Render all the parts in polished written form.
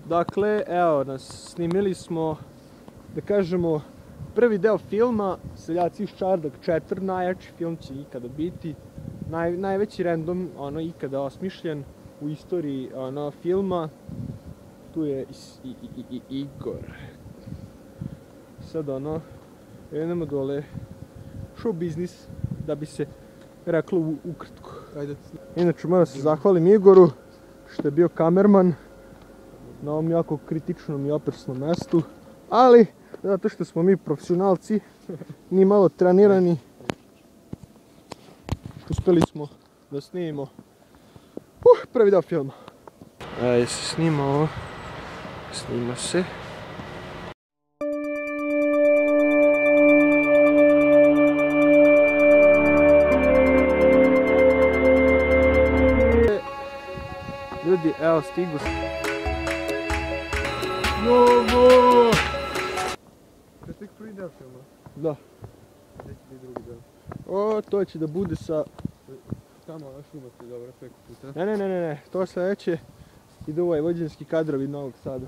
Dakle, evo nas, snimili smo, da kažemo, prvi deo filma, Seljaci iz Čardaka 4, najjači film će ikada biti, najveći random, ikada osmišljen u istoriji, filma. Tu je i Igor. Sad, idemo dole, show biznis, da bi se reklo ukratko. Inače, moram se zahvalim Igoru, što je bio kamerman na ovom jako kritičnom i opasnom mestu, ali zato što smo mi profesionalci, ni malo trenirani, uspeli smo da snimimo prvi deo filma. Ajde se snima ovo, snima se. Ljudi, evo, stigu sam. Novo! To je tek prvi deo filma? Da. Gdje će biti drugi deo? To će da bude sa... Tamo, šumate dobro, preko puta. Ne, to sljedeće ide ovaj vođenski kadrovi Novog Sada.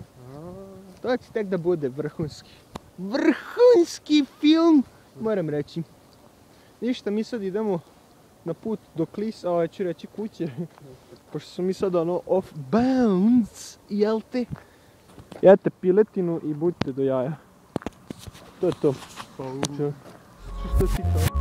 To će tek da bude vrhunski. Vrhunski film, moram reći. Ništa, mi sad idemo na put do Klisa, ću reći kuće. Pošto smo mi sad off bounds, jel te? Jete piletinu i budite do jaja. To je to. Što ti kao?